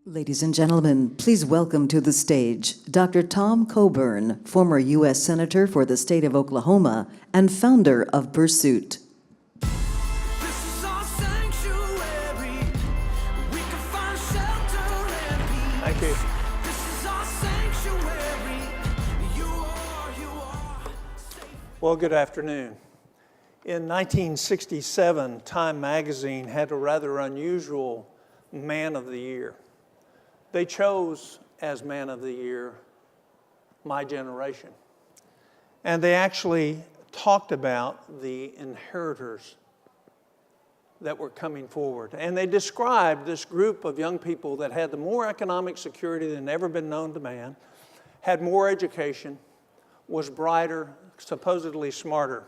Ladies and gentlemen, please welcome to the stage Dr. Tom Coburn, former U.S. Senator for the state of Oklahoma and founder of Pursuit. Thank you. Well, good afternoon. In 1967, Time magazine had a rather unusual Man of the Year. They chose as Man of the Year my generation. And they actually talked about the inheritors that were coming forward. And they described this group of young people that had the more economic security than ever been known to man, had more education, was brighter, supposedly smarter.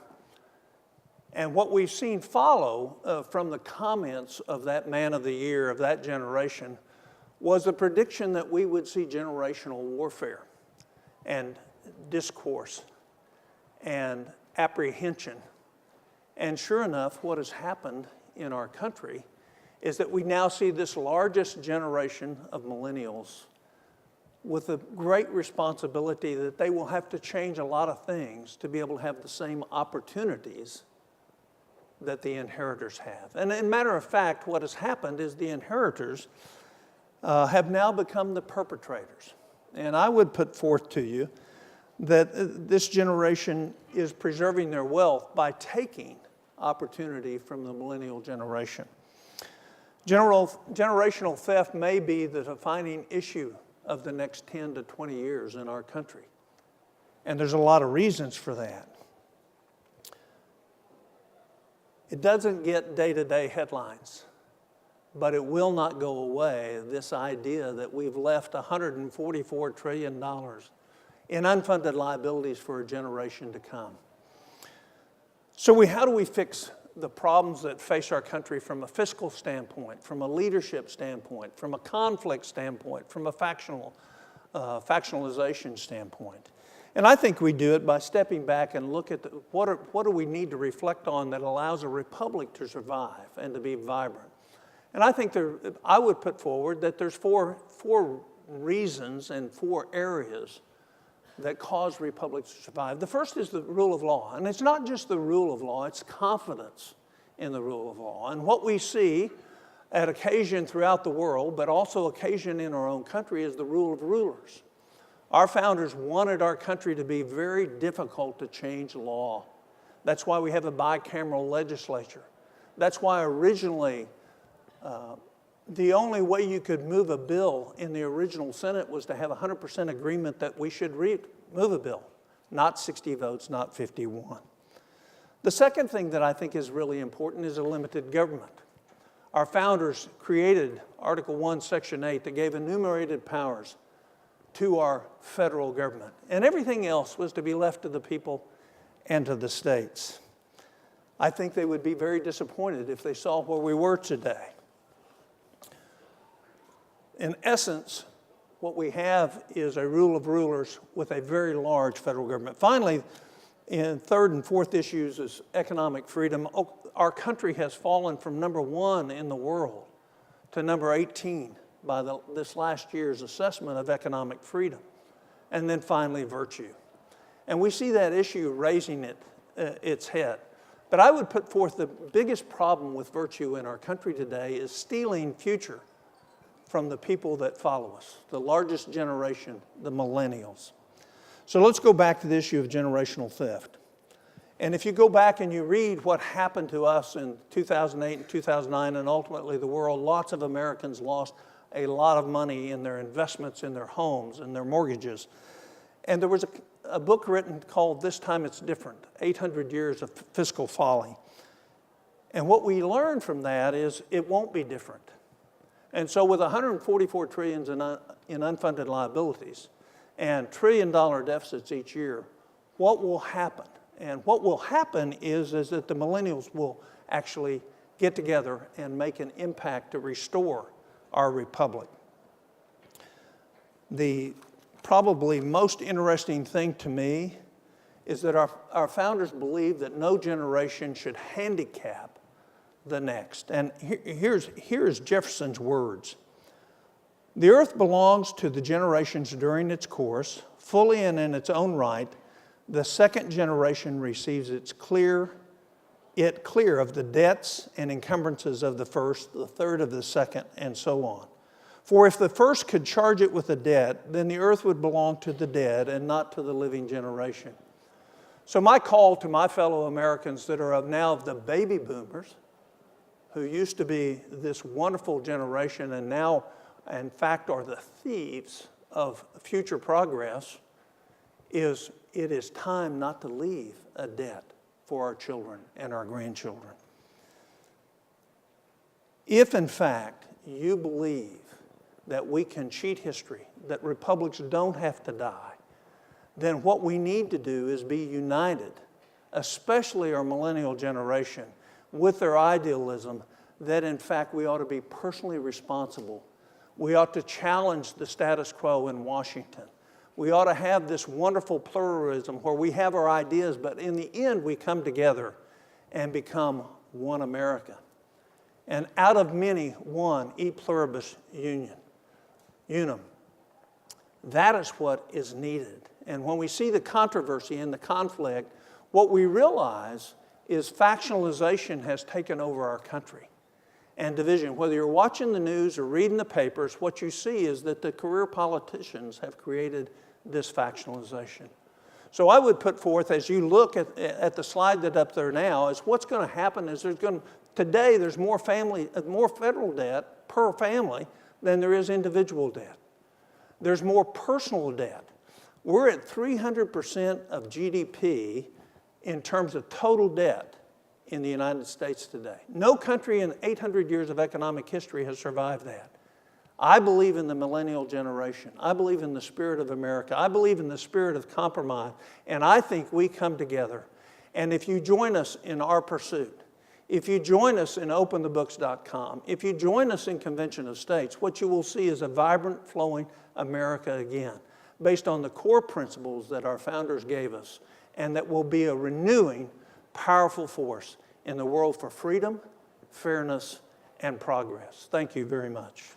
And what we've seen follow from the comments of that Man of the Year of that generation was the prediction that we would see generational warfare and discourse and apprehension. And sure enough, what has happened in our country is that we now see this largest generation of millennials with a great responsibility that they will have to change a lot of things to be able to have the same opportunities that the inheritors have. And in matter of fact, what has happened is the inheritors have now become the perpetrators. And I would put forth to you that this generation is preserving their wealth by taking opportunity from the millennial generation. Generational theft may be the defining issue of the next 10 to 20 years in our country. And there's a lot of reasons for that. It doesn't get day-to-day headlines, but it will not go away, this idea that we've left $144 trillion in unfunded liabilities for a generation to come. So how do we fix the problems that face our country from a fiscal standpoint, from a leadership standpoint, from a conflict standpoint, from a factionalization standpoint? And I think we do it by stepping back and look at what do we need to reflect on that allows a republic to survive and to be vibrant. And I think I would put forward that there's four reasons and 4 areas that cause republics to survive. The first is the rule of law. And it's not just the rule of law, it's confidence in the rule of law. And what we see at occasion throughout the world, but also occasion in our own country, is the rule of rulers. Our founders wanted our country to be very difficult to change law. That's why we have a bicameral legislature. That's why originally the only way you could move a bill in the original Senate was to have 100% agreement that we should move a bill, not 60 votes, not 51. The second thing that I think is really important is a limited government. Our founders created Article 1, Section 8 that gave enumerated powers to our federal government. And everything else was to be left to the people and to the states. I think they would be very disappointed if they saw where we were today. In essence, what we have is a rule of rulers with a very large federal government. Finally, in third and fourth issues is economic freedom. Our country has fallen from number 1 in the world to number 18 by this last year's assessment of economic freedom. And then finally, virtue. And we see that issue raising its head. But I would put forth the biggest problem with virtue in our country today is stealing future from the people that follow us, the largest generation, the millennials. So let's go back to the issue of generational theft. And if you go back and you read what happened to us in 2008 and 2009 and ultimately the world, lots of Americans lost a lot of money in their investments, in their homes, and their mortgages. And there was a book written called This Time It's Different, 800 Years of Fiscal Folly. And what we learned from that is it won't be different. And so with $144 trillion in unfunded liabilities and trillion-dollar deficits each year, what will happen? And what will happen is that the millennials will actually get together and make an impact to restore our republic. The probably most interesting thing to me is that our founders believed that no generation should handicap the next. And here's Jefferson's words. The earth belongs to the generations during its course, fully and in its own right. The second generation receives it clear of the debts and encumbrances of the first, the third of the second, and so on. For if the first could charge it with a debt, then the earth would belong to the dead and not to the living generation. So my call to my fellow Americans that are now of the baby boomers, who used to be this wonderful generation and now, in fact, are the thieves of future progress, is it is time not to leave a debt for our children and our grandchildren. If, in fact, you believe that we can cheat history, that republics don't have to die, then what we need to do is be united, especially our millennial generation, with their idealism that, in fact, we ought to be personally responsible. We ought to challenge the status quo in Washington. We ought to have this wonderful pluralism where we have our ideas, but in the end we come together and become one America. And out of many, one, e pluribus unum. That is what is needed. And when we see the controversy and the conflict, what we realize is factionalization has taken over our country and division. Whether you're watching the news or reading the papers, what you see is that the career politicians have created this factionalization. So I would put forth, as you look at the slide that's up there now, is what's going to happen is today there's more federal debt per family than there is individual debt. There's more personal debt. We're at 300% of GDP in terms of total debt in the United States today. No country in 800 years of economic history has survived that. I believe in the millennial generation. I believe in the spirit of America. I believe in the spirit of compromise. And I think we come together. And if you join us in our pursuit, if you join us in openthebooks.com, if you join us in Convention of States, what you will see is a vibrant, flowing America again, based on the core principles that our founders gave us, and that will be a renewing, powerful force in the world for freedom, fairness, and progress. Thank you very much.